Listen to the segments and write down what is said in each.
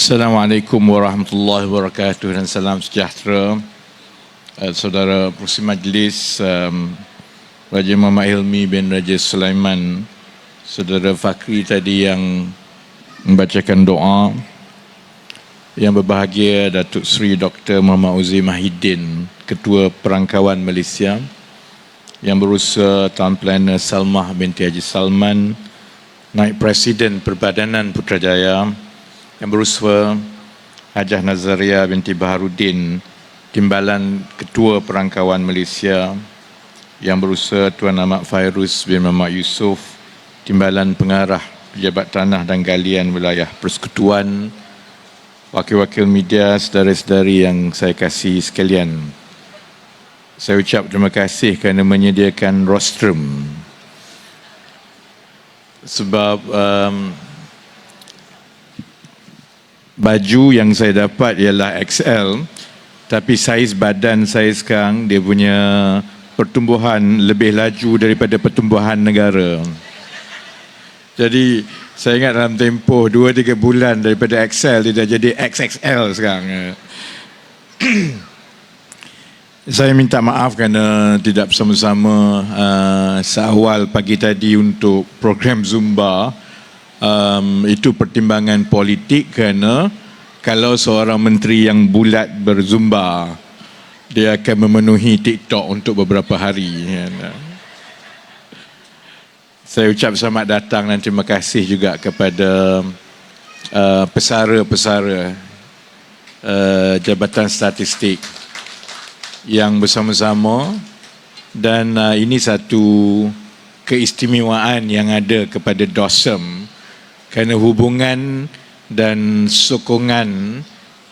Assalamualaikum warahmatullahi wabarakatuh dan salam sejahtera. Saudara Pengerusi Majlis, Raja Muhammad Hilmi bin Raja Sulaiman, Saudara Fakri tadi yang membacakan doa, yang berbahagia Datuk Seri Dr. Muhammad Uzi Mahidin, Ketua Perangkawan Malaysia, yang berusaha Tuan Planner Salmah binti Haji Salman, Naib Presiden Perbadanan Putrajaya, yang berusaha Hajah Nazaria binti Baharudin, Timbalan Ketua Perangkawan Malaysia, yang berusaha Tuan Ahmad Fairuz bin Muhammad Yusof, Timbalan Pengarah Pejabat Tanah dan Galian Wilayah Persekutuan, wakil-wakil media, saudara-saudari yang saya kasihi sekalian. Saya ucap terima kasih kerana menyediakan rostrum. Sebab baju yang saya dapat ialah XL, tapi saiz badan saya sekarang dia punya pertumbuhan lebih laju daripada pertumbuhan negara. Jadi saya ingat dalam tempoh 2-3 bulan daripada XL dia dah jadi XXL sekarang. Saya minta maaf kerana tidak bersama-sama seawal pagi tadi untuk program Zumba. Itu pertimbangan politik kerana kalau seorang menteri yang bulat berzumba, dia akan memenuhi TikTok untuk beberapa hari. Saya ucap selamat datang dan terima kasih juga kepada pesara-pesara Jabatan Statistik yang bersama-sama, dan ini satu keistimewaan yang ada kepada DOSM kerana hubungan dan sokongan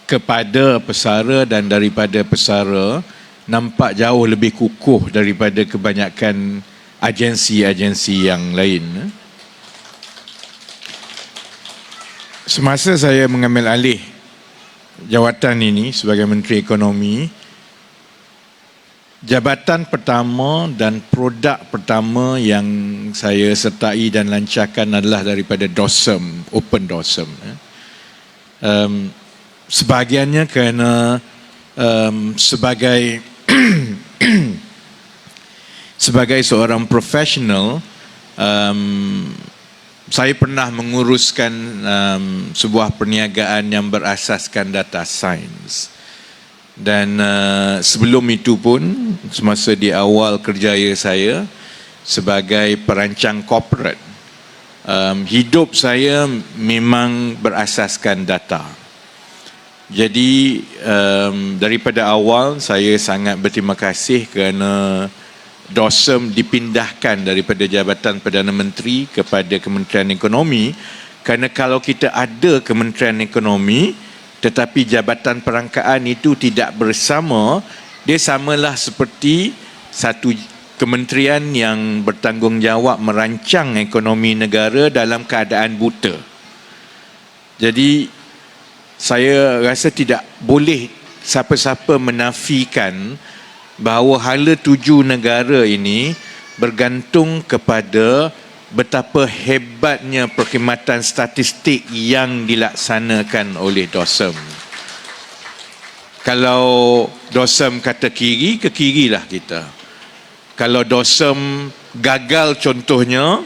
kepada pesara dan daripada pesara nampak jauh lebih kukuh daripada kebanyakan agensi-agensi yang lain. Semasa saya mengambil alih jawatan ini sebagai Menteri Ekonomi, jabatan pertama dan produk pertama yang saya sertai dan lancarkan adalah daripada DOSM, Open DOSM. Sebahagiannya kerana sebagai sebagai seorang profesional, saya pernah menguruskan sebuah perniagaan yang berasaskan data science. Dan sebelum itu pun, semasa di awal kerjaya saya sebagai perancang corporate, hidup saya memang berasaskan data. Jadi daripada awal saya sangat berterima kasih kerana DOSM dipindahkan daripada Jabatan Perdana Menteri kepada Kementerian Ekonomi, kerana kalau kita ada Kementerian Ekonomi tetapi Jabatan Perangkaan itu tidak bersama, dia samalah seperti satu kementerian yang bertanggungjawab merancang ekonomi negara dalam keadaan buta. Jadi saya rasa tidak boleh siapa-siapa menafikan bahawa hala tuju negara ini bergantung kepada betapa hebatnya perkhidmatan statistik yang dilaksanakan oleh DOSM. Kalau DOSM kata kiri, ke kirilah kita. Kalau DOSM gagal contohnya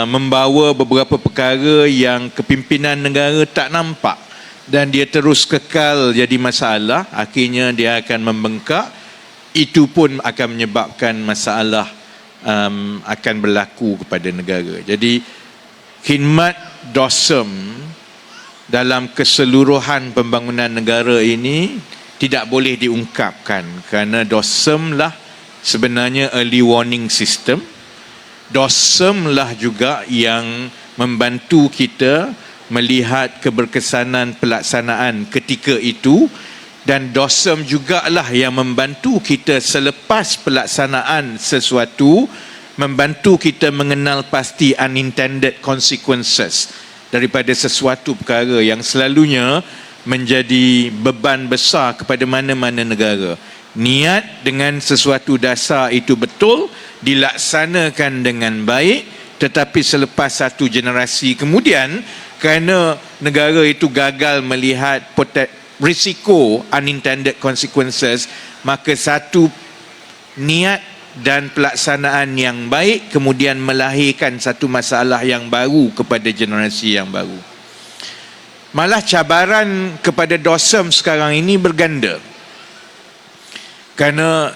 membawa beberapa perkara yang kepimpinan negara tak nampak dan dia terus kekal jadi masalah, akhirnya dia akan membengkak. Itu pun akan menyebabkan masalah akan berlaku kepada negara. Jadi khidmat DOSM dalam keseluruhan pembangunan negara ini tidak boleh diungkapkan, kerana DOSM lah sebenarnya early warning system. DOSM lah juga yang membantu kita melihat keberkesanan pelaksanaan ketika itu, dan DOSM jugalah yang membantu kita selepas pelaksanaan sesuatu, membantu kita mengenal pasti unintended consequences daripada sesuatu perkara yang selalunya menjadi beban besar kepada mana-mana negara. Niat dengan sesuatu dasar itu betul, dilaksanakan dengan baik, tetapi selepas satu generasi kemudian kerana negara itu gagal melihat risiko unintended consequences, maka satu niat dan pelaksanaan yang baik kemudian melahirkan satu masalah yang baru kepada generasi yang baru. Malah cabaran kepada DOSM sekarang ini berganda, kerana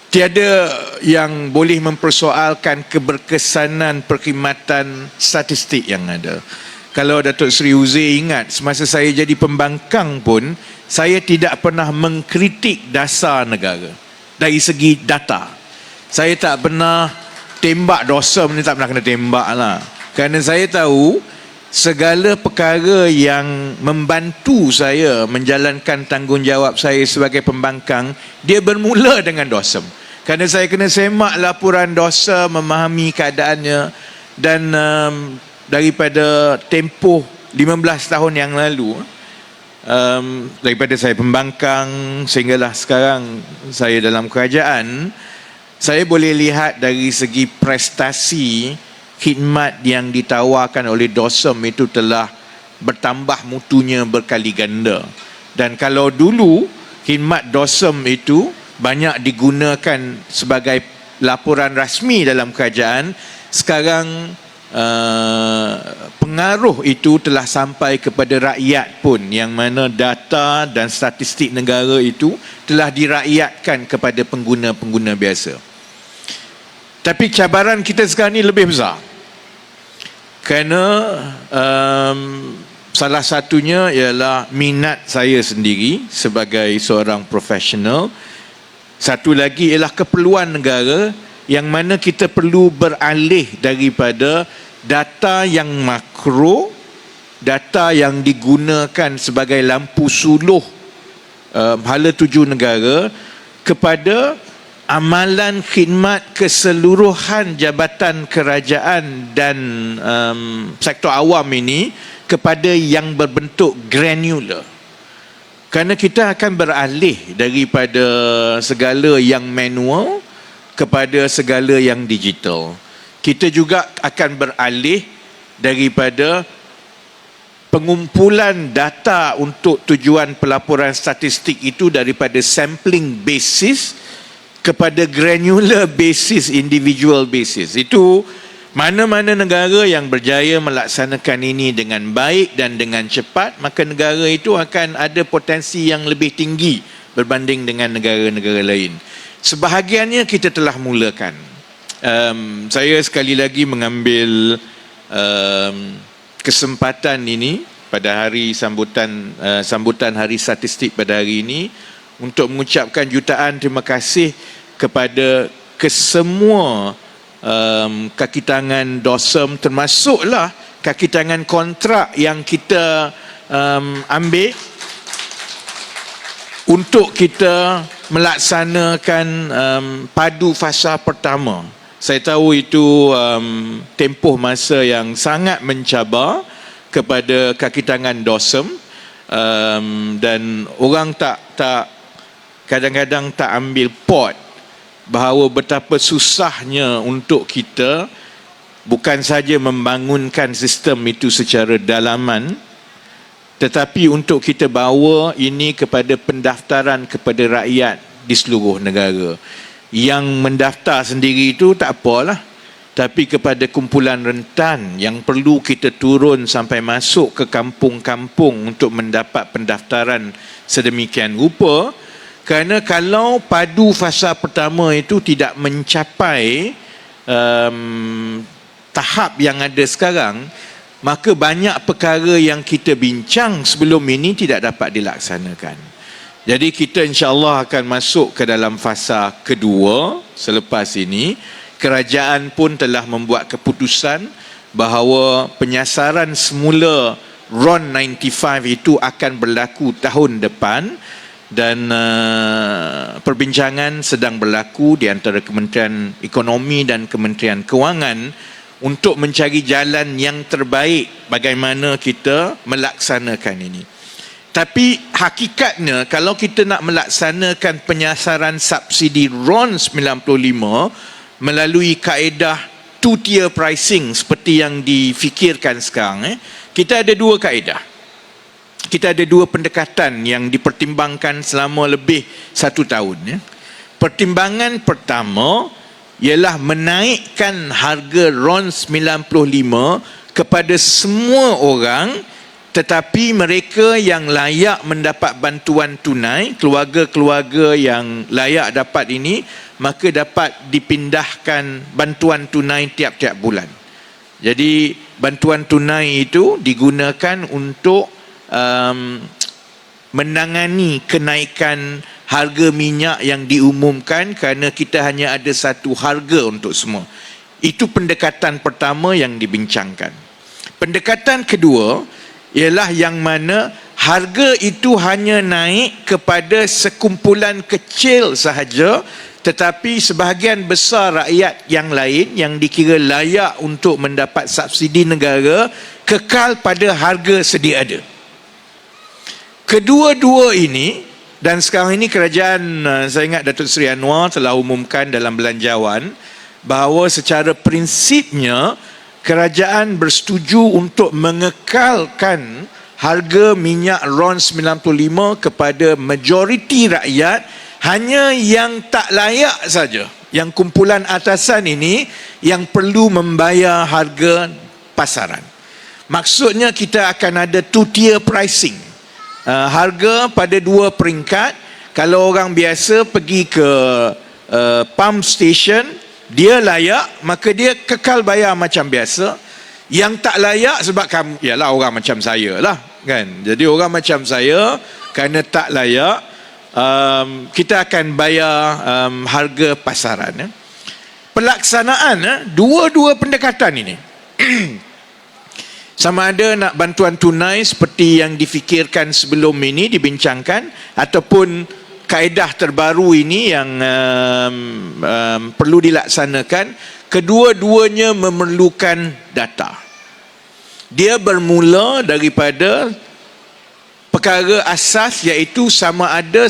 tiada yang boleh mempersoalkan keberkesanan perkhidmatan statistik yang ada. Kalau Datuk Seri Uzair ingat, semasa saya jadi pembangkang pun, saya tidak pernah mengkritik dasar negara dari segi data. Saya tak pernah tembak DOSM ni, tak pernah kena tembak lah. Kerana saya tahu segala perkara yang membantu saya menjalankan tanggungjawab saya sebagai pembangkang, dia bermula dengan DOSM. Kerana saya kena semak laporan DOSM, memahami keadaannya, dan daripada tempoh 15 tahun yang lalu, daripada saya pembangkang sehinggalah sekarang saya dalam kerajaan, saya boleh lihat dari segi prestasi khidmat yang ditawarkan oleh DOSM itu telah bertambah mutunya berkali ganda. Dan kalau dulu khidmat DOSM itu banyak digunakan sebagai laporan rasmi dalam kerajaan, sekarang pengaruh itu telah sampai kepada rakyat pun, yang mana data dan statistik negara itu telah dirakyatkan kepada pengguna-pengguna biasa. Tapi cabaran kita sekarang ni lebih besar, kerana salah satunya ialah minat saya sendiri sebagai seorang profesional. Satu lagi ialah keperluan negara, yang mana kita perlu beralih daripada data yang makro, data yang digunakan sebagai lampu suluh hala tuju negara, kepada amalan khidmat keseluruhan jabatan kerajaan dan sektor awam ini kepada yang berbentuk granular. Kerana kita akan beralih daripada segala yang manual kepada segala yang digital. Kita juga akan beralih daripada pengumpulan data untuk tujuan pelaporan statistik itu daripada sampling basis kepada granular basis, individual basis. Itu mana-mana negara yang berjaya melaksanakan ini dengan baik dan dengan cepat, maka negara itu akan ada potensi yang lebih tinggi berbanding dengan negara-negara lain. Sebahagiannya kita telah mulakan. Saya sekali lagi mengambil kesempatan ini pada hari sambutan Hari Statistik pada hari ini untuk mengucapkan jutaan terima kasih kepada kesemua kaki tangan DOSM, termasuklah kaki tangan kontrak yang kita ambil untuk kita melaksanakan padu fasa pertama. Saya tahu itu tempoh masa yang sangat mencabar kepada kaki tangan DOSM, dan orang kadang-kadang tak ambil pot bahawa betapa susahnya untuk kita bukan saja membangunkan sistem itu secara dalaman, tetapi untuk kita bawa ini kepada pendaftaran kepada rakyat di seluruh negara. Yang mendaftar sendiri itu tak apalah, tapi kepada kumpulan rentan yang perlu kita turun sampai masuk ke kampung-kampung untuk mendapat pendaftaran sedemikian rupa. Kerana kalau padu fasa pertama itu tidak mencapai tahap yang ada sekarang, maka banyak perkara yang kita bincang sebelum ini tidak dapat dilaksanakan. Jadi kita insya-Allah akan masuk ke dalam fasa kedua selepas ini. Kerajaan pun telah membuat keputusan bahawa penyasaran semula RON 95 itu akan berlaku tahun depan, dan perbincangan sedang berlaku di antara Kementerian Ekonomi dan Kementerian Kewangan untuk mencari jalan yang terbaik bagaimana kita melaksanakan ini. Tapi hakikatnya kalau kita nak melaksanakan penyasaran subsidi RON 95 melalui kaedah two-tier pricing seperti yang difikirkan sekarang, kita ada dua kaedah. Kita ada dua pendekatan yang dipertimbangkan selama lebih 1 tahun. Ya. Pertimbangan pertama ialah menaikkan harga RON 95 kepada semua orang, tetapi mereka yang layak mendapat bantuan tunai, keluarga-keluarga yang layak dapat ini, maka dapat dipindahkan bantuan tunai tiap-tiap bulan. Jadi bantuan tunai itu digunakan untuk menangani kenaikan harga minyak yang diumumkan kerana kita hanya ada satu harga untuk semua. Itu pendekatan pertama yang dibincangkan. Pendekatan kedua ialah yang mana harga itu hanya naik kepada sekumpulan kecil sahaja, tetapi sebahagian besar rakyat yang lain yang dikira layak untuk mendapat subsidi negara kekal pada harga sedia ada. Kedua-dua ini, dan sekarang ini kerajaan, saya ingat Datuk Seri Anwar telah umumkan dalam belanjawan bahawa secara prinsipnya kerajaan bersetuju untuk mengekalkan harga minyak RON 95 kepada majoriti rakyat, hanya yang tak layak saja, yang kumpulan atasan ini yang perlu membayar harga pasaran. Maksudnya kita akan ada two-tier pricing. Harga pada 2 peringkat. Kalau orang biasa pergi ke pump station, dia layak, maka dia kekal bayar macam biasa. Yang tak layak sebab kamu, ialah orang macam saya lah kan. Jadi orang macam saya, kerana tak layak, kita akan bayar harga pasaran. Pelaksanaan dua-dua pendekatan ini sama ada nak bantuan tunai seperti yang difikirkan sebelum ini, dibincangkan, ataupun kaedah terbaru ini yang perlu dilaksanakan, kedua-duanya memerlukan data. Dia bermula daripada perkara asas, iaitu sama ada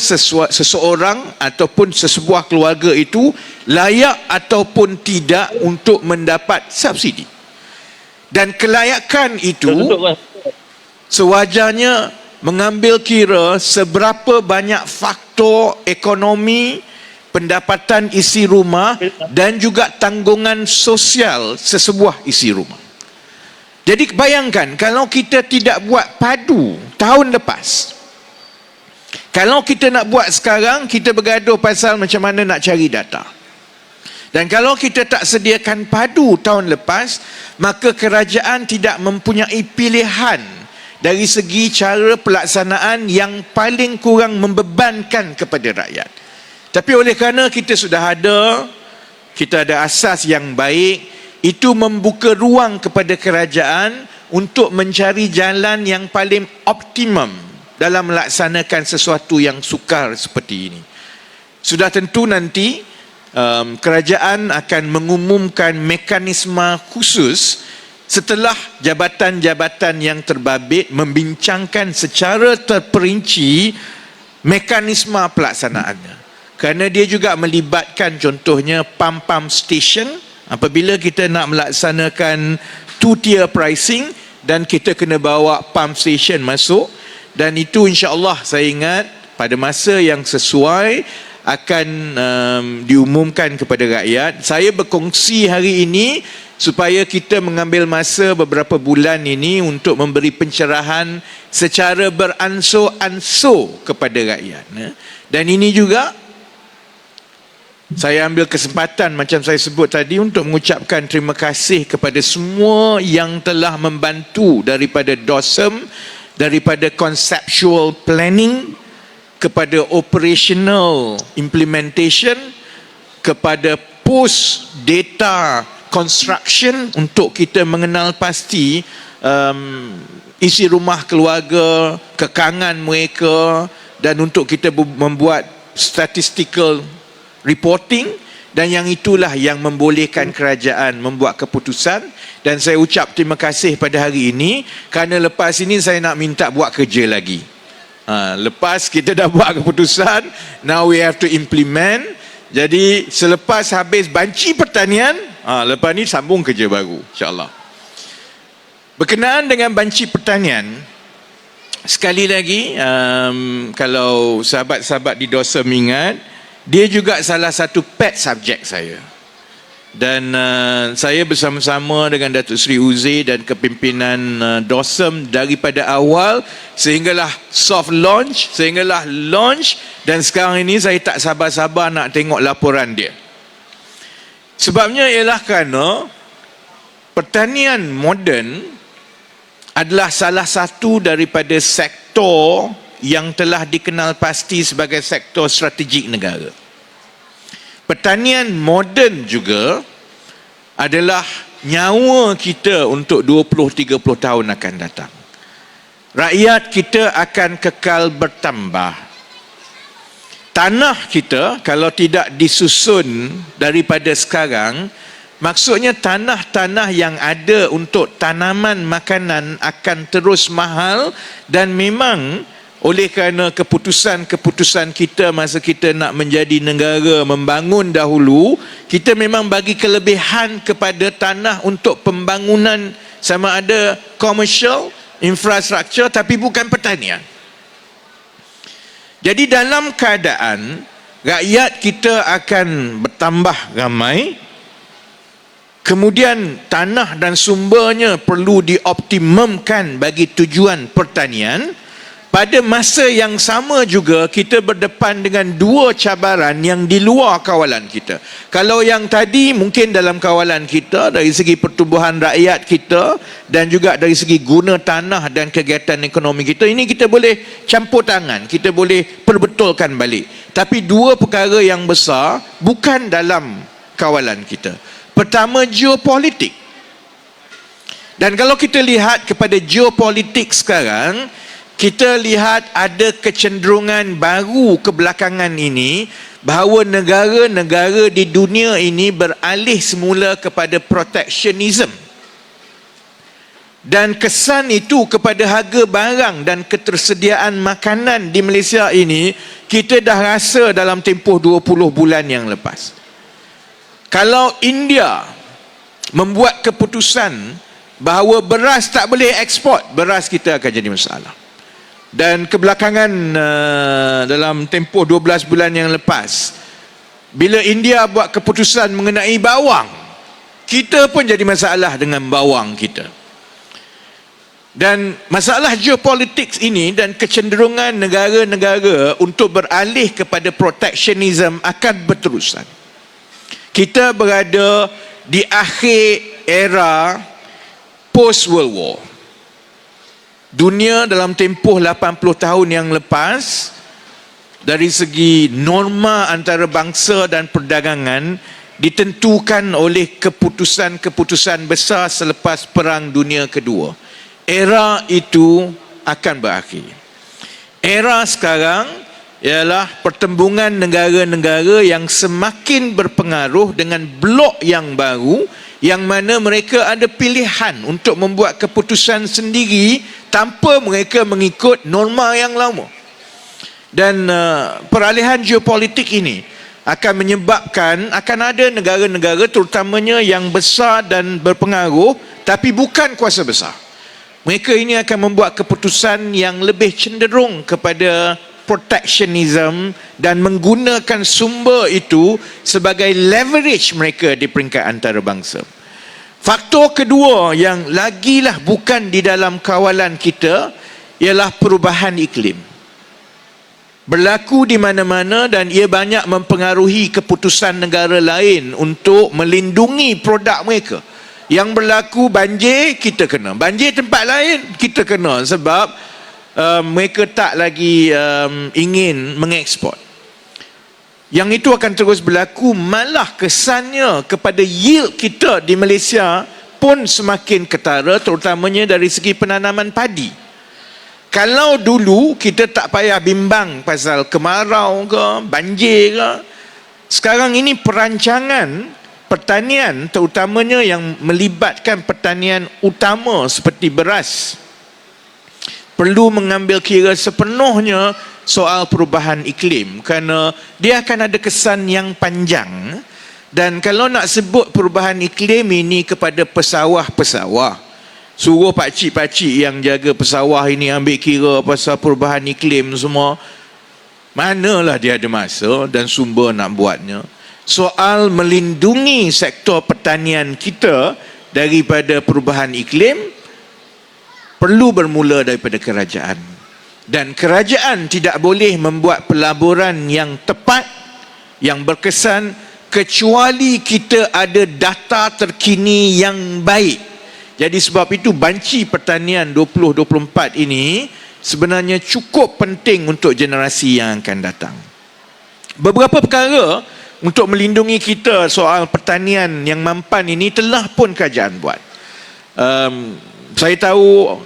seseorang ataupun sesebuah keluarga itu layak ataupun tidak untuk mendapat subsidi. Dan kelayakan itu sewajarnya mengambil kira seberapa banyak faktor ekonomi, pendapatan isi rumah dan juga tanggungan sosial sesebuah isi rumah. Jadi bayangkan kalau kita tidak buat padu tahun lepas, kalau kita nak buat sekarang, kita bergaduh pasal macam mana nak cari data. Dan kalau kita tak sediakan padu tahun lepas, maka kerajaan tidak mempunyai pilihan dari segi cara pelaksanaan yang paling kurang membebankan kepada rakyat. Tapi oleh kerana kita sudah ada, kita ada asas yang baik, itu membuka ruang kepada kerajaan untuk mencari jalan yang paling optimum dalam melaksanakan sesuatu yang sukar seperti ini. Sudah tentu nanti kerajaan akan mengumumkan mekanisme khusus setelah jabatan-jabatan yang terbabit membincangkan secara terperinci mekanisme pelaksanaannya. Kerana dia juga melibatkan contohnya pump station. Apabila kita nak melaksanakan two-tier pricing, dan kita kena bawa pump station masuk, dan itu insya-Allah saya ingat pada masa yang sesuai akan diumumkan kepada rakyat. Saya berkongsi hari ini supaya kita mengambil masa beberapa bulan ini untuk memberi pencerahan secara beransur-ansur kepada rakyat. Dan ini juga saya ambil kesempatan macam saya sebut tadi untuk mengucapkan terima kasih kepada semua yang telah membantu, daripada DOSM, daripada conceptual planning, kepada operational implementation, kepada post data construction untuk kita mengenal pasti isi rumah keluarga, kekangan mereka, dan untuk kita membuat statistical reporting, dan yang itulah yang membolehkan kerajaan membuat keputusan. Dan saya ucap terima kasih pada hari ini, kerana lepas ini saya nak minta buat kerja lagi. Lepas kita dah buat keputusan, now we have to implement. Jadi selepas habis banci pertanian, lepas ni sambung kerja baru, insyaAllah. Berkenaan dengan banci pertanian, sekali lagi, kalau sahabat-sahabat di DOSEM ingat, dia juga salah satu pet subjek saya. Dan saya bersama-sama dengan Datuk Seri Uzi dan kepimpinan DOSEM daripada awal sehinggalah soft launch, sehinggalah launch, dan sekarang ini saya tak sabar-sabar nak tengok laporan dia. Sebabnya ialah kerana pertanian moden adalah salah satu daripada sektor yang telah dikenal pasti sebagai sektor strategik negara. Pertanian moden juga adalah nyawa kita untuk 20-30 tahun akan datang. Rakyat kita akan kekal bertambah. Tanah kita kalau tidak disusun daripada sekarang, maksudnya tanah-tanah yang ada untuk tanaman makanan akan terus mahal, dan memang oleh kerana keputusan-keputusan kita masa kita nak menjadi negara membangun dahulu, kita memang bagi kelebihan kepada tanah untuk pembangunan sama ada komersial, infrastruktur, tapi bukan pertanian. Jadi dalam keadaan rakyat kita akan bertambah ramai, kemudian tanah dan sumbernya perlu dioptimumkan bagi tujuan pertanian. Pada masa yang sama juga kita berdepan dengan dua cabaran yang di luar kawalan kita. Kalau yang tadi mungkin dalam kawalan kita dari segi pertumbuhan rakyat kita dan juga dari segi guna tanah dan kegiatan ekonomi kita, ini kita boleh campur tangan, kita boleh perbetulkan balik. Tapi dua perkara yang besar bukan dalam kawalan kita. Pertama, geopolitik. Dan kalau kita lihat kepada geopolitik sekarang, kita lihat ada kecenderungan baru kebelakangan ini bahawa negara-negara di dunia ini beralih semula kepada protectionism. Dan kesan itu kepada harga barang dan ketersediaan makanan di Malaysia ini kita dah rasa dalam tempoh 20 bulan yang lepas. Kalau India membuat keputusan bahawa beras tak boleh ekspor, beras kita akan jadi masalah. Dan kebelakangan dalam tempoh 12 bulan yang lepas, bila India buat keputusan mengenai bawang, kita pun jadi masalah dengan bawang kita. Dan masalah geopolitik ini dan kecenderungan negara-negara untuk beralih kepada protectionism akan berterusan. Kita berada di akhir era post-World War. Dunia dalam tempoh 80 tahun yang lepas, dari segi norma antarabangsa dan perdagangan, ditentukan oleh keputusan-keputusan besar selepas Perang Dunia Kedua. Era itu akan berakhir. Era sekarang ialah pertembungan negara-negara yang semakin berpengaruh dengan blok yang baru, yang mana mereka ada pilihan untuk membuat keputusan sendiri tanpa mereka mengikut norma yang lama. Dan peralihan geopolitik ini akan menyebabkan akan ada negara-negara terutamanya yang besar dan berpengaruh tapi bukan kuasa besar. Mereka ini akan membuat keputusan yang lebih cenderung kepada protectionism dan menggunakan sumber itu sebagai leverage mereka di peringkat antarabangsa. Faktor kedua yang lagilah bukan di dalam kawalan kita ialah perubahan iklim. Berlaku di mana-mana dan ia banyak mempengaruhi keputusan negara lain untuk melindungi produk mereka. Yang berlaku banjir, kita kena. Banjir tempat lain, kita kena sebab mereka tak lagi ingin mengekspor. Yang itu akan terus berlaku, malah kesannya kepada yield kita di Malaysia pun semakin ketara, terutamanya dari segi penanaman padi. Kalau dulu kita tak payah bimbang pasal kemarau ke, banjir ke, sekarang ini perancangan pertanian terutamanya yang melibatkan pertanian utama seperti beras perlu mengambil kira sepenuhnya soal perubahan iklim, kerana dia akan ada kesan yang panjang. Dan kalau nak sebut perubahan iklim ini kepada pesawah-pesawah, Suruh pakcik-pakcik yang jaga pesawah ini ambil kira pasal perubahan iklim semua. Manalah dia ada masa dan sumber nak buatnya. Soal melindungi sektor pertanian kita daripada perubahan iklim perlu bermula daripada kerajaan. Dan kerajaan tidak boleh membuat pelaburan yang tepat, yang berkesan, kecuali kita ada data terkini yang baik. Jadi sebab itu banci pertanian 2024 ini sebenarnya cukup penting untuk generasi yang akan datang. Beberapa perkara untuk melindungi kita soal pertanian yang mampan ini telah pun kerajaan buat. Saya tahu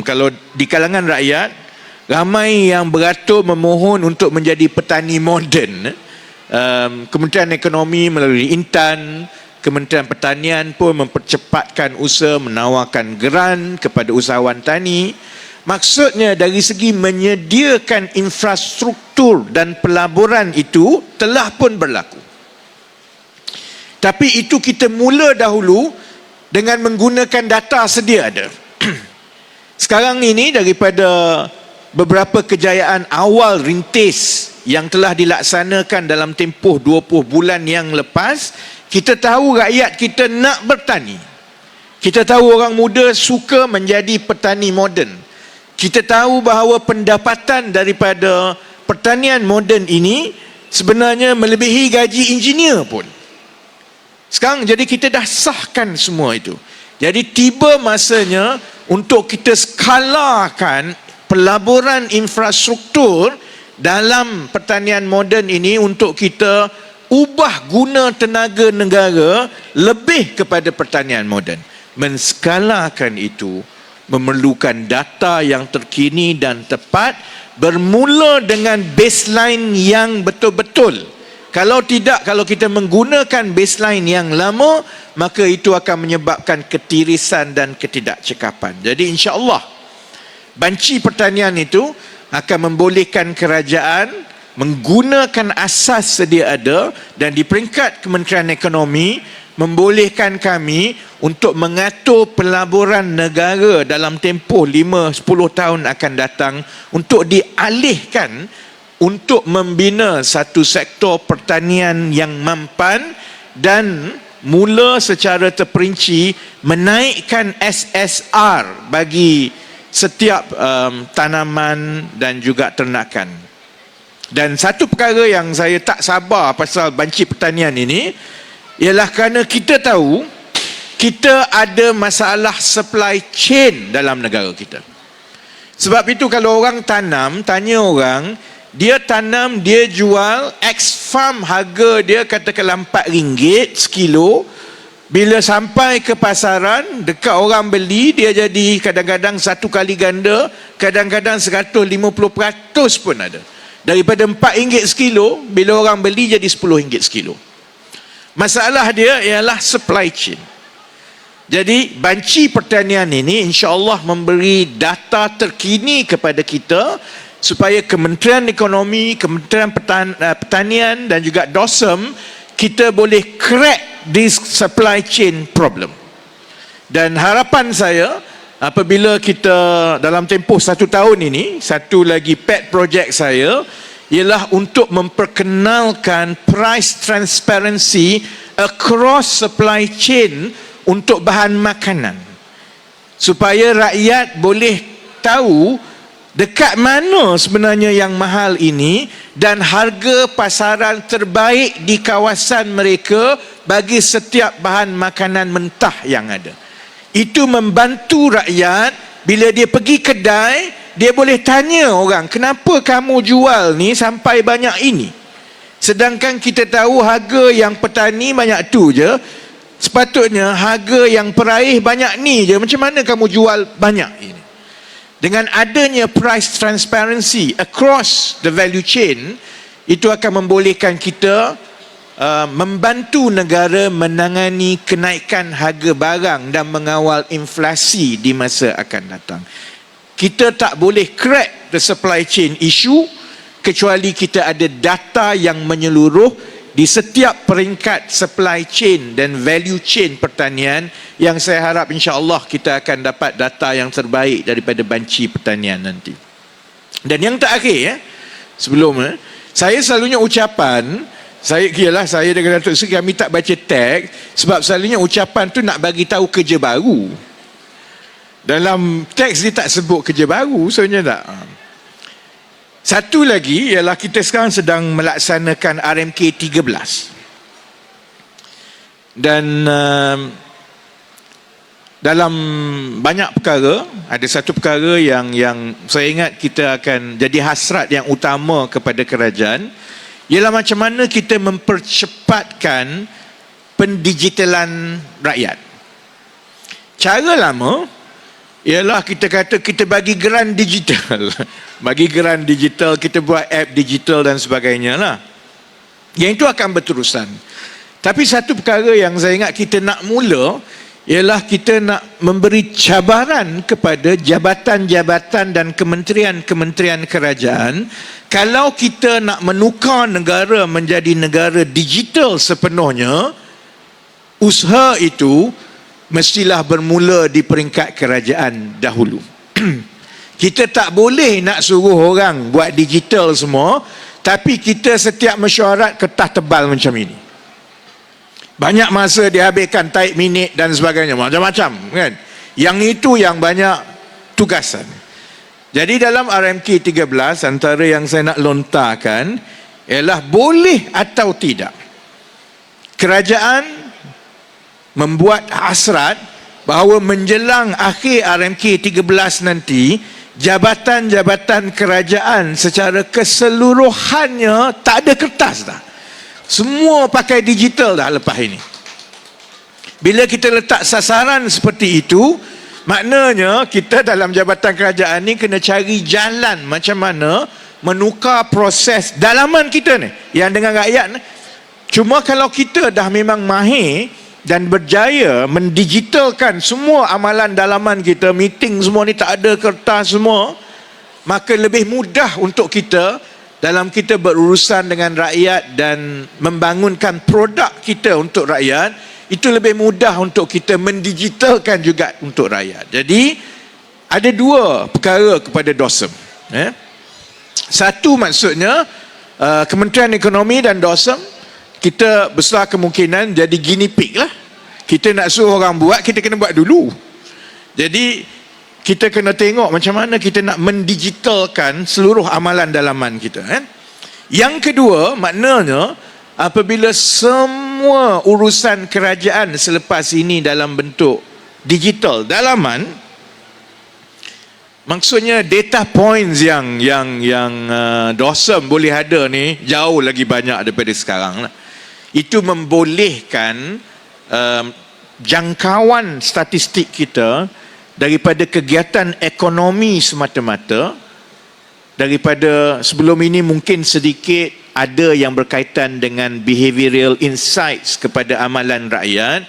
kalau di kalangan rakyat ramai yang beratur memohon untuk menjadi petani moden. Kementerian Ekonomi melalui Intan, Kementerian Pertanian pun mempercepatkan usaha menawarkan geran kepada usahawan tani. Maksudnya dari segi menyediakan infrastruktur dan pelaburan itu telah pun berlaku. Tapi itu kita mula dahulu dengan menggunakan data sedia ada. Sekarang ini daripada beberapa kejayaan awal rintis yang telah dilaksanakan dalam tempoh 20 bulan yang lepas, kita tahu rakyat kita nak bertani. Kita tahu orang muda suka menjadi petani moden. Kita tahu bahawa pendapatan daripada pertanian moden ini sebenarnya melebihi gaji engineer pun. Sekarang jadi kita dah sahkan semua itu. Jadi tiba masanya untuk kita skalakan pelaburan infrastruktur dalam pertanian moden ini untuk kita ubah guna tenaga negara lebih kepada pertanian moden. Menskalakan itu memerlukan data yang terkini dan tepat, bermula dengan baseline yang betul-betul. Kalau tidak, kalau kita menggunakan baseline yang lama, maka itu akan menyebabkan ketirisan dan ketidakcekapan. Jadi insya-Allah banci pertanian itu akan membolehkan kerajaan menggunakan asas sedia ada, dan di peringkat Kementerian Ekonomi membolehkan kami untuk mengatur pelaburan negara dalam tempoh 5-10 tahun akan datang untuk dialihkan untuk membina satu sektor pertanian yang mampan dan mula secara terperinci menaikkan SSR bagi setiap tanaman dan juga ternakan. Dan satu perkara yang saya tak sabar pasal banci pertanian ini ialah kerana kita tahu kita ada masalah supply chain dalam negara kita. Sebab itu kalau orang tanam, tanya orang, dia tanam, dia jual, X farm harga dia katakanlah RM4 sekilo. Bila sampai ke pasaran, dekat orang beli, dia jadi kadang-kadang satu kali ganda, kadang-kadang 150% pun ada. Daripada RM4 sekilo, bila orang beli jadi RM10 sekilo. Masalah dia ialah supply chain. Jadi banci pertanian ini insya-Allah memberi data terkini kepada kita supaya Kementerian Ekonomi, Kementerian Pertanian dan juga DOSM kita boleh crack this supply chain problem. Dan harapan saya apabila kita dalam tempoh 1 tahun ini, satu lagi pet project saya ialah untuk memperkenalkan price transparency across supply chain untuk bahan makanan, supaya rakyat boleh tahu dekat mana sebenarnya yang mahal ini dan harga pasaran terbaik di kawasan mereka bagi setiap bahan makanan mentah yang ada. Itu membantu rakyat. Bila dia pergi kedai, dia boleh tanya orang, kenapa kamu jual ni sampai banyak ini? Sedangkan kita tahu harga yang petani banyak tu je, sepatutnya harga yang peraih banyak ni je. Macam mana kamu jual banyak ini? Dengan adanya price transparency across the value chain, itu akan membolehkan kita membantu negara menangani kenaikan harga barang dan mengawal inflasi di masa akan datang. Kita tak boleh crack the supply chain issue kecuali kita ada data yang menyeluruh di setiap peringkat supply chain dan value chain pertanian, yang saya harap insya-Allah kita akan dapat data yang terbaik daripada banci pertanian nanti. Dan yang terakhir sebelum saya selalunya ucapan saya dengan Datuk Seri kami tak baca teks sebab selalunya ucapan tu nak bagi tahu kerja baru. Dalam teks dia tak sebut kerja baru sebenarnya tak. Satu lagi ialah kita sekarang sedang melaksanakan RMK 13. Dan dalam banyak perkara, ada satu perkara yang saya ingat kita akan jadi hasrat yang utama kepada kerajaan, ialah macam mana kita mempercepatkan pendigitalan rakyat. Cara lama ialah kita kata kita bagi geran digital. Bagi geran digital, kita buat app digital dan sebagainya lah. Yang itu akan berterusan. Tapi satu perkara yang saya ingat kita nak mula ialah kita nak memberi cabaran kepada jabatan-jabatan dan kementerian-kementerian kerajaan. Kalau kita nak menukar negara menjadi negara digital sepenuhnya, usaha itu mestilah bermula di peringkat kerajaan dahulu. Kita tak boleh nak suruh orang buat digital semua, tapi kita setiap mesyuarat kertas tebal macam ini. Banyak masa dihabiskan, taik minit dan sebagainya, macam-macam kan. Yang itu yang banyak tugasan. Jadi dalam RMK 13, antara yang saya nak lontarkan ialah boleh atau tidak kerajaan membuat hasrat bahawa menjelang akhir RMK 13 nanti, jabatan-jabatan kerajaan secara keseluruhannya tak ada kertas dah. Semua pakai digital dah lepas ini. Bila kita letak sasaran seperti itu, maknanya kita dalam jabatan kerajaan ni kena cari jalan macam mana menukar proses dalaman kita ni yang dengan rakyat ni. Cuma kalau kita dah memang mahir dan berjaya mendigitalkan semua amalan dalaman kita, meeting semua ni tak ada kertas semua, maka lebih mudah untuk kita dalam kita berurusan dengan rakyat dan membangunkan produk kita untuk rakyat. Itu lebih mudah untuk kita mendigitalkan juga untuk rakyat. Jadi ada dua perkara kepada DOSM. Satu maksudnya Kementerian Ekonomi dan DOSM, kita besar kemungkinan jadi guinea pig lah. Kita nak suruh orang buat, kita kena buat dulu. Jadi kita kena tengok macam mana kita nak mendigitalkan seluruh amalan dalaman kita. Yang kedua, maknanya apabila semua urusan kerajaan selepas ini dalam bentuk digital dalaman, maksudnya data points yang DOSM boleh ada ni jauh lagi banyak daripada sekarang lah. Itu membolehkan jangkauan statistik kita daripada kegiatan ekonomi semata-mata, daripada sebelum ini mungkin sedikit ada yang berkaitan dengan behavioral insights kepada amalan rakyat.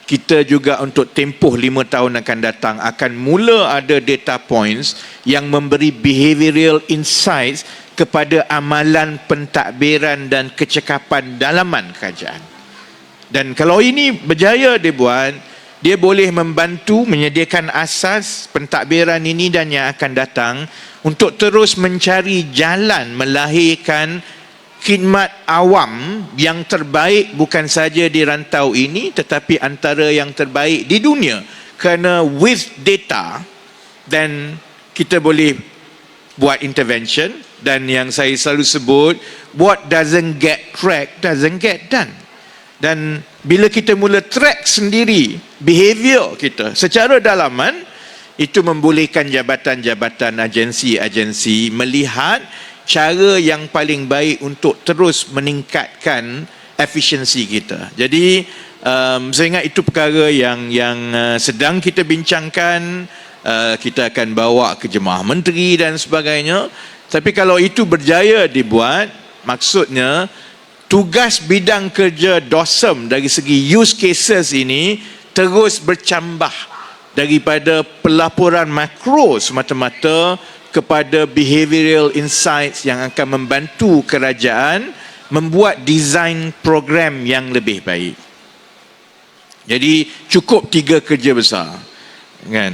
Kita juga untuk tempoh 5 tahun akan datang akan mula ada data points yang memberi behavioral insights kepada amalan pentadbiran dan kecekapan dalaman kerajaan. Dan kalau ini berjaya dibuat, dia boleh membantu menyediakan asas pentadbiran ini dan yang akan datang untuk terus mencari jalan melahirkan khidmat awam yang terbaik, bukan saja di rantau ini tetapi antara yang terbaik di dunia. Kerana with data dan kita boleh buat intervention, dan yang saya selalu sebut, what doesn't get tracked doesn't get done. Dan bila kita mula track sendiri behavior kita secara dalaman, itu membolehkan jabatan-jabatan, agensi-agensi melihat cara yang paling baik untuk terus meningkatkan efisiensi kita. Jadi saya ingat itu perkara yang sedang kita bincangkan. Kita akan bawa ke Jemaah Menteri dan sebagainya. Tapi kalau itu berjaya dibuat, maksudnya tugas bidang kerja DOSM dari segi use cases ini terus bercambah daripada pelaporan makro semata-mata kepada behavioral insights yang akan membantu kerajaan membuat desain program yang lebih baik. Jadi cukup 3 kerja besar kan.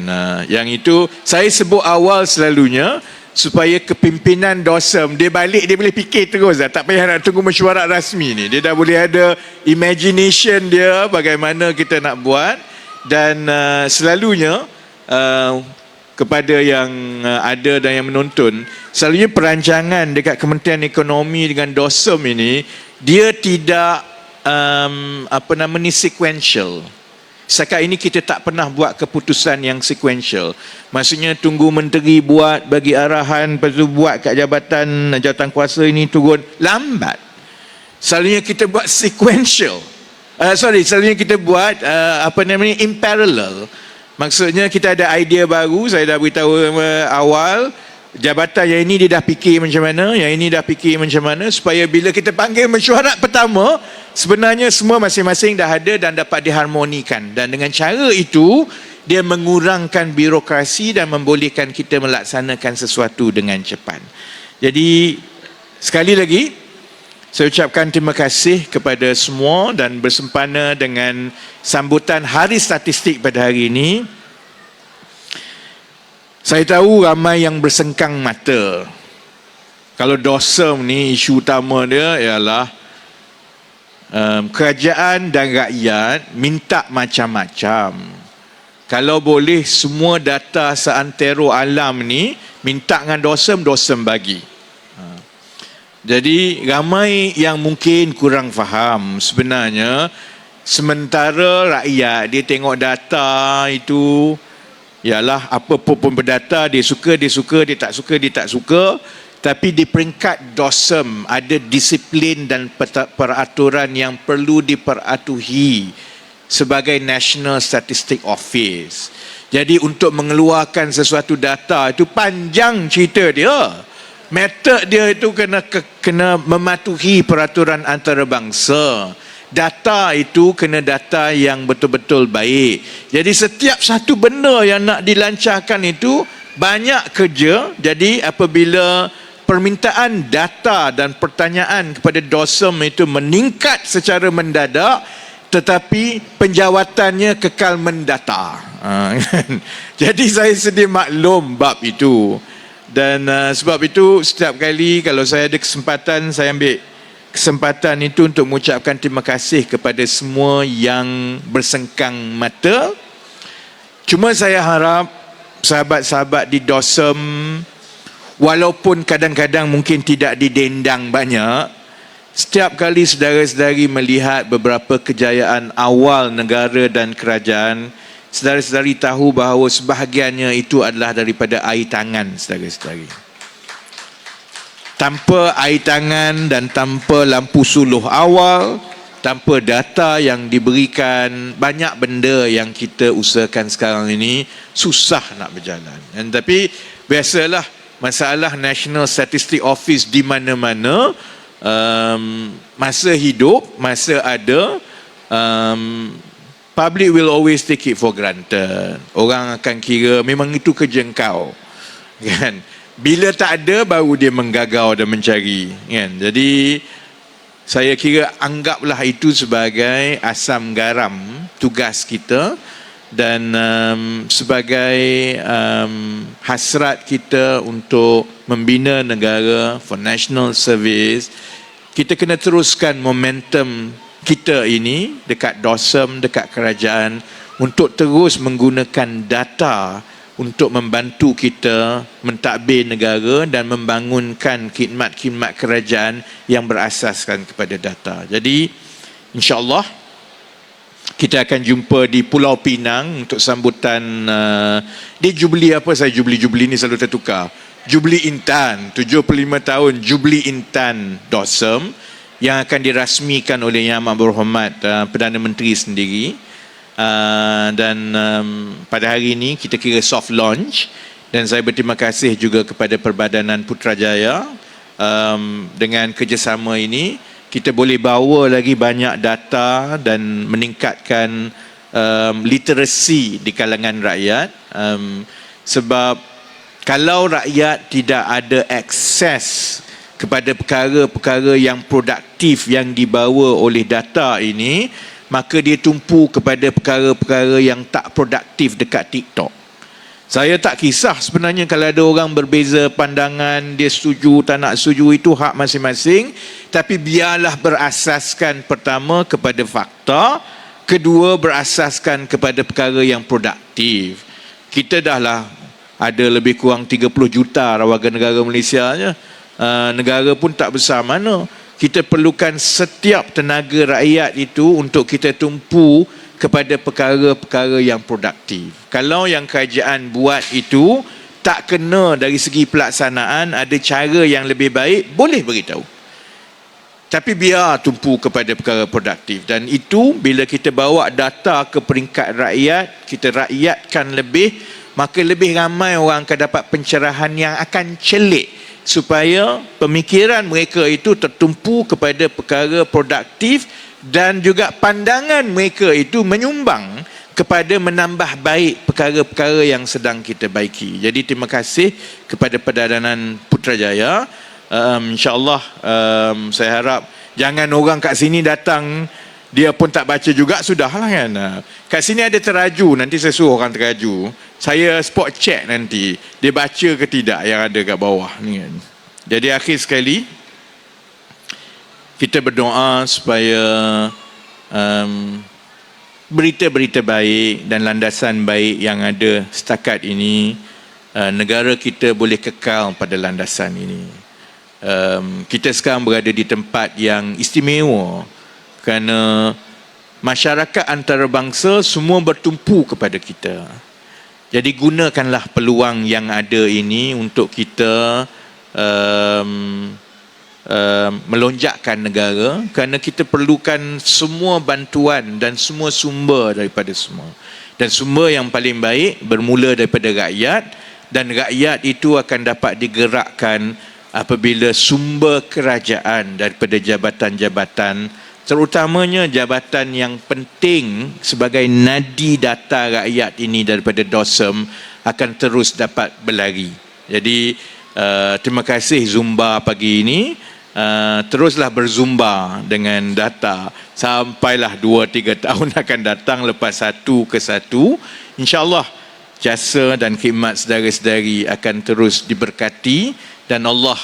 Yang itu saya sebut awal selalunya supaya kepimpinan DOSM dia balik, dia boleh fikir terus dah, tak payah nak tunggu mesyuarat rasmi ni, dia dah boleh ada imagination dia bagaimana kita nak buat. Dan selalunya kepada yang ada dan yang menonton, selalunya perancangan dekat Kementerian Ekonomi dengan DOSM ini dia tidak sequential. Setakat ini kita tak pernah buat keputusan yang sequential. Maksudnya tunggu menteri buat, bagi arahan, lepas tu buat kat jabatan kuasa ini turun. Lambat. Selalunya kita buat sequential. Selalunya kita buat in parallel. Maksudnya kita ada idea baru, saya dah beritahu awal, jabatan yang ini dia dah fikir macam mana, yang ini dah fikir macam mana, supaya bila kita panggil mesyuarat pertama, sebenarnya semua masing-masing dah ada dan dapat diharmonikan. Dan dengan cara itu, dia mengurangkan birokrasi dan membolehkan kita melaksanakan sesuatu dengan cepat. Jadi, sekali lagi, saya ucapkan terima kasih kepada semua dan bersempena dengan sambutan Hari Statistik pada hari ini. Saya tahu ramai yang bersengkang mata. Kalau DOSM ni isu utama dia ialah kerajaan dan rakyat minta macam-macam. Kalau boleh semua data seantero alam ni minta dengan DOSM bagi. Jadi ramai yang mungkin kurang faham sebenarnya, sementara rakyat dia tengok data itu ialah apa pun berdata, dia suka, dia tak suka. Tapi di peringkat DOSM ada disiplin dan peraturan yang perlu diperatuhi sebagai National Statistic Office. Jadi untuk mengeluarkan sesuatu data itu panjang cerita dia. Metod dia itu kena mematuhi peraturan antarabangsa. Data itu kena data yang betul-betul baik. Jadi setiap satu benda yang nak dilancarkan itu banyak kerja. Jadi apabila permintaan data dan pertanyaan kepada DOSM itu meningkat secara mendadak, tetapi penjawatannya kekal mendata. Jadi saya sedia maklum bab itu. Dan sebab itu setiap kali kalau saya ada kesempatan, saya ambil kesempatan itu untuk mengucapkan terima kasih kepada semua yang bersengkang mata. Cuma saya harap sahabat-sahabat di DOSM, walaupun kadang-kadang mungkin tidak didendang banyak, setiap kali saudara-saudari melihat beberapa kejayaan awal negara dan kerajaan, saudara-saudari tahu bahawa sebahagiannya itu adalah daripada air tangan saudara-saudari. Tanpa air tangan dan tanpa lampu suluh awal, tanpa data yang diberikan, banyak benda yang kita usahakan sekarang ini susah nak berjalan. Dan tapi biasalah masalah National Statistic Office di mana-mana, masa hidup, masa ada, public will always take it for granted. Orang akan kira memang itu kerja engkau, kan? Bila tak ada baru dia menggagau dan mencari, kan? Jadi saya kira anggaplah itu sebagai asam garam tugas kita dan sebagai hasrat kita untuk membina negara for national service. Kita kena teruskan momentum kita ini dekat DOSM, dekat kerajaan, untuk terus menggunakan data untuk membantu kita mentadbir negara dan membangunkan khidmat-khidmat kerajaan yang berasaskan kepada data. Jadi insya-Allah kita akan jumpa di Pulau Pinang untuk sambutan di Jubli apa, saya Jubli ni selalu tertukar. Jubli Intan, 75 tahun Jubli Intan DOSM yang akan dirasmikan oleh Yang Amat Berhormat Perdana Menteri sendiri. Dan pada hari ini kita kira soft launch, dan saya berterima kasih juga kepada Perbadanan Putrajaya. Dengan kerjasama ini kita boleh bawa lagi banyak data dan meningkatkan literasi di kalangan rakyat, sebab kalau rakyat tidak ada akses kepada perkara-perkara yang produktif yang dibawa oleh data ini, maka dia tumpu kepada perkara-perkara yang tak produktif dekat TikTok. Saya tak kisah sebenarnya kalau ada orang berbeza pandangan, dia setuju tak nak setuju, itu hak masing-masing. Tapi biarlah berasaskan pertama kepada fakta, kedua berasaskan kepada perkara yang produktif. Kita dahlah ada lebih kurang 30 juta warga negara Malaysia. Negara pun tak besar mana. Kita perlukan setiap tenaga rakyat itu untuk kita tumpu kepada perkara-perkara yang produktif. Kalau yang kerajaan buat itu tak kena dari segi pelaksanaan, ada cara yang lebih baik, boleh beritahu. Tapi biar tumpu kepada perkara produktif. Dan itu bila kita bawa data ke peringkat rakyat, kita rakyatkan lebih, maka lebih ramai orang akan dapat pencerahan yang akan celik, supaya pemikiran mereka itu tertumpu kepada perkara produktif, dan juga pandangan mereka itu menyumbang kepada menambah baik perkara-perkara yang sedang kita baiki. Jadi terima kasih kepada Perdana Putrajaya. InsyaAllah saya harap jangan orang kat sini datang dia pun tak baca juga, sudahlah kan. Kat sini ada teraju, nanti saya suruh orang teraju, saya spot check nanti dia baca ke tidak yang ada kat bawah ni kan. Jadi akhir sekali, kita berdoa supaya berita-berita baik dan landasan baik yang ada setakat ini, negara kita boleh kekal pada landasan ini. Kita sekarang berada di tempat yang istimewa kerana masyarakat antarabangsa semua bertumpu kepada kita. Jadi gunakanlah peluang yang ada ini untuk kita melonjakkan negara, kerana kita perlukan semua bantuan dan semua sumber daripada semua. Dan sumber yang paling baik bermula daripada rakyat, dan rakyat itu akan dapat digerakkan apabila sumber kerajaan daripada jabatan-jabatan, terutamanya jabatan yang penting sebagai nadi data rakyat ini daripada DOSM, akan terus dapat berlari. Jadi terima kasih Zumba pagi ini. Teruslah berzumba dengan data sampailah 2-3 tahun akan datang, lepas satu ke satu, insyaAllah jasa dan khidmat saudara-saudari akan terus diberkati, dan Allah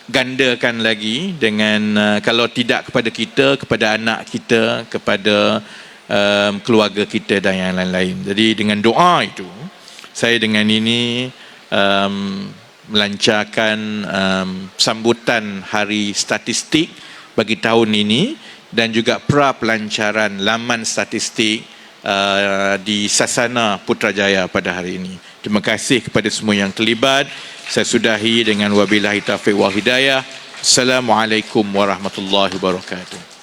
gandakan lagi dengan kalau tidak kepada kita, kepada anak kita, kepada keluarga kita dan yang lain-lain. Jadi dengan doa itu, saya dengan ini melancarkan sambutan Hari Statistik bagi tahun ini, dan juga pra-pelancaran laman statistik di Sasana Putrajaya pada hari ini. Terima kasih kepada semua yang terlibat. Saya sudahi dengan wabillahi taufiq wal hidayah. Assalamualaikum warahmatullahi wabarakatuh.